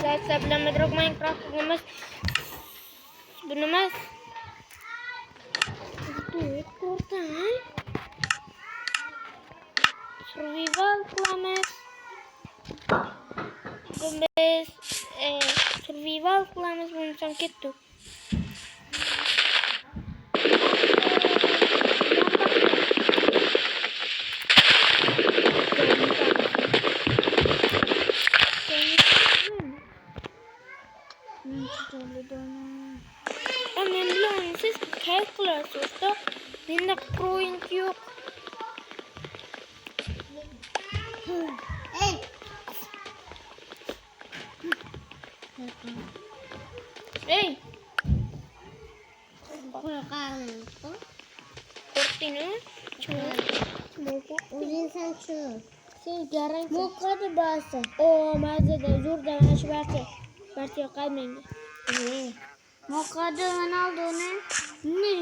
Saya bilang bedrock Minecraft ngemes. Benemas. Itu portal. Survival qilamiz. Biz survival qilamiz bo'lsam ketdik. Men bilan siz kayf qilasiz da, menda proint yo'q. Hey. Korktinu? O'zingsan shu. Sen garang. Mo'qadi basi. O, mazada zo'rda mana shu barcha. Barcha yoqadi menga. Mo'qadi Ronaldo'ni. Ne?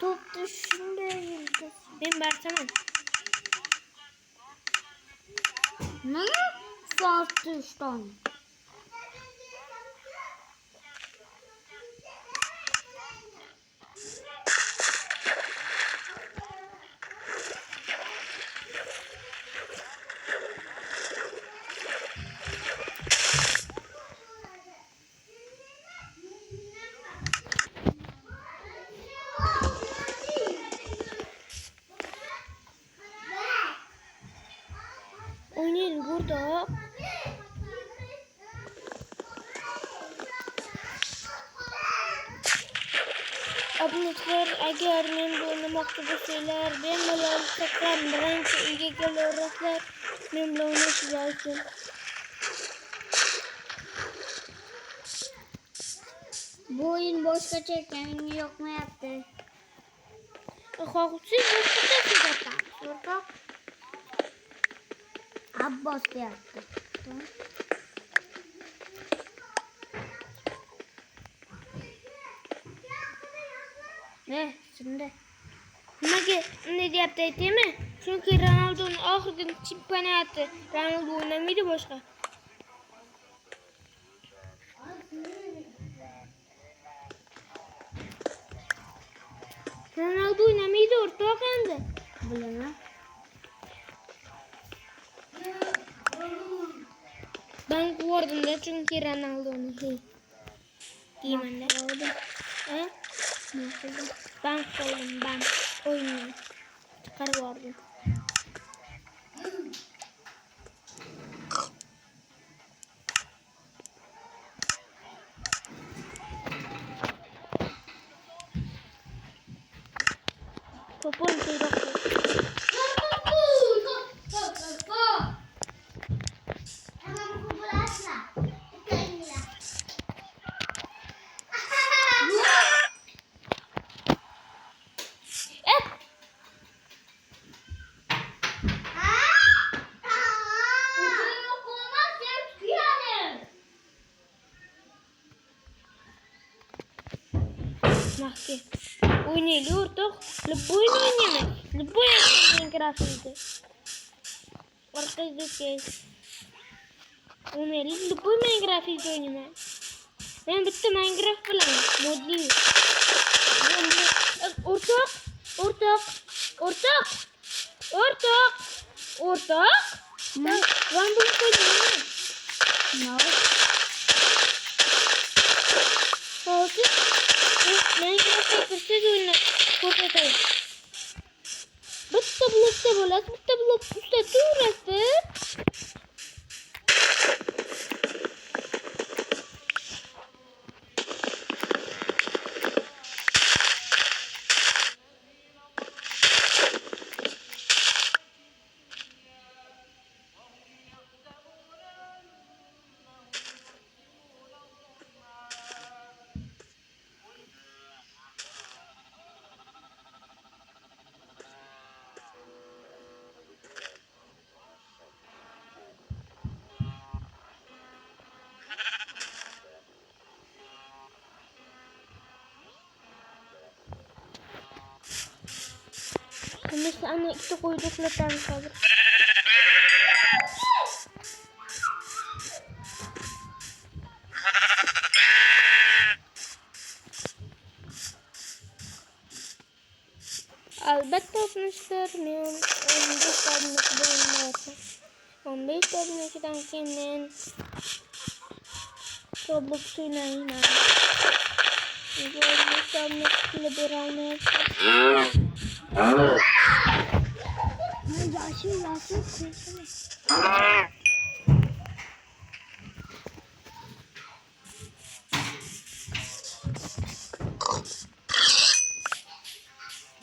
To'pni shunday yurdi. Men barchaman. Ne? Faltıştan. Oynayın burada. Abonentlar agar men bu oynamoqchi bo'lsanglar, bemalol Instagram birinchi uyga kelaverasizlar. Men bilan o'ynashinglar uchun. Bu oyun boshqacha ekanini yoqmayapti. Xohsiz boshqacha zaten. O'rtoq. Abbos deyapti. Ne? Şimdi. Nimaga unday deyapti aytaymi? Chunki Ronaldoning oxirgi chempionati. Ronaldo o'ynamaydi boshqa. Ronaldo o'ynamaydi o'rtoq endi. Bilaman. Ben ko'rdimda chunki Ronaldoni deymanda. Ha? Ben qo'ydim, ben o'yinni chiqarib yubordim. Popon tezroq. Mahki. Oynaylı ortak. Любой oynayalım. Любой Minecraft'ıydı. Arkadaşlar. Oynayalım. Любой Minecraft'ıydı oynayalım. Ben bitti Minecraft falan. Modlu. Ortak. Ortak. Ortak. Ortak. Ortak. Ben bunu koydum. Ne? Olsun. Minecraft'ta kırsız oyunu korkutayım. Bitta blokta bo'ladi, bitta blok ustida turasiz. Mesela anne işte koyduklardan kalır. arkadaşlar. Men 15 abunechiden 15 abunechidan keyin men Roblox o'ynayman. 15 abunechiga berolmayapman. Yaşım.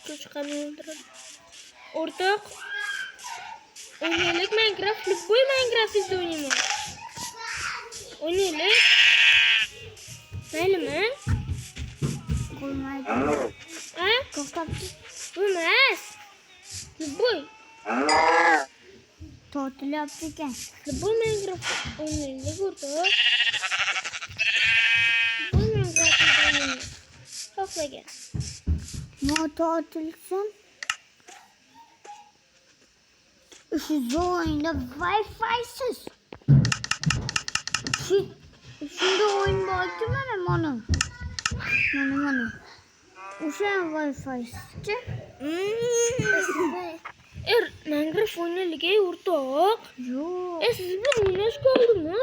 Çocuğunu öldürün. Ortak. Oynayalım Minecraft. Любой Minecraft izle oynayalım. Oynayalım. Neyli mi? Koymaydı. Ha? Tokat. Olmaz. Любой. Tatil yaptıkken. Любой Minecraft oynayalım ortak. Любой Minecraft oynayalım. Topla gel. Ne tatilsin? Şu oyunda Wi-Fi'siz. Şimdi oyun baktım bana. Bana. O şey Wi-Fi'siz. Minecraft oynayalım ortak. Yok. Siz bir minaj kaldı mı?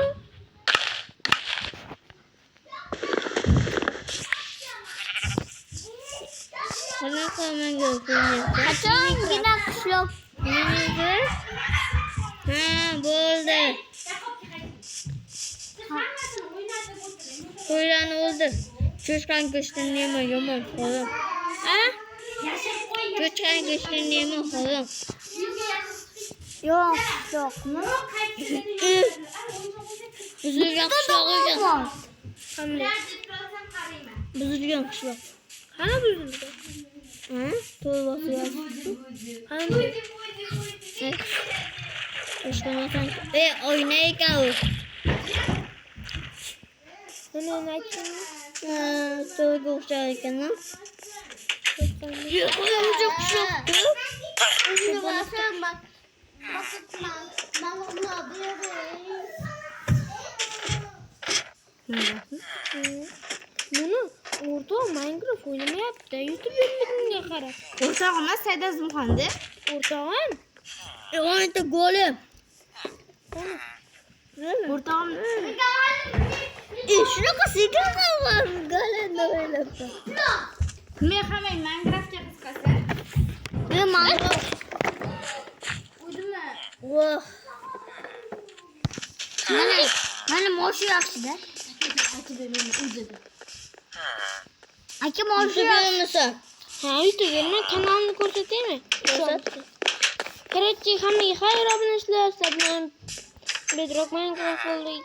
Bana kalman gerekiyor. Kaçan yine kuşluk. Nerede? Ha, buldu. Koylan oldu. Çocuğun güçlü yiyemem oğlum. Ha? Çocuğun güçlü yiyemem oğlum. Yok mu? Buzulgan kuşlağı gel. Var. Hamle. Buzulgan kuşlağı. Hani buzulgan? Ha? Doğru bakıyor. Hani? Kuşlağı sen. Oynayı kal. Sen oynayın. Doğru kuşlağı kanal. Çok şoktu. Şimdi baksana bak. Ben onu alıyorum. Bunu orta Minecraft oynamayapti. YouTube yönetimiga qarab. O'rtog'imiz Said Azimxonda. O'rtog'im. O'nta golim. O'rtog'im. Shunaqa sekin golini o'ylabdi. Men hamma Minecraftga qisqasi. Men Minecraft. O'zimni Voh. Mana moshi yaxshi-da. Aka moshi yaxshi. Ha, YouTube'ga men kanalni ko'rsataymi? Ko'rsat. Короче, hammaga xayr obunachilar. Sabnan Bedrock Minecraft bo'ldik.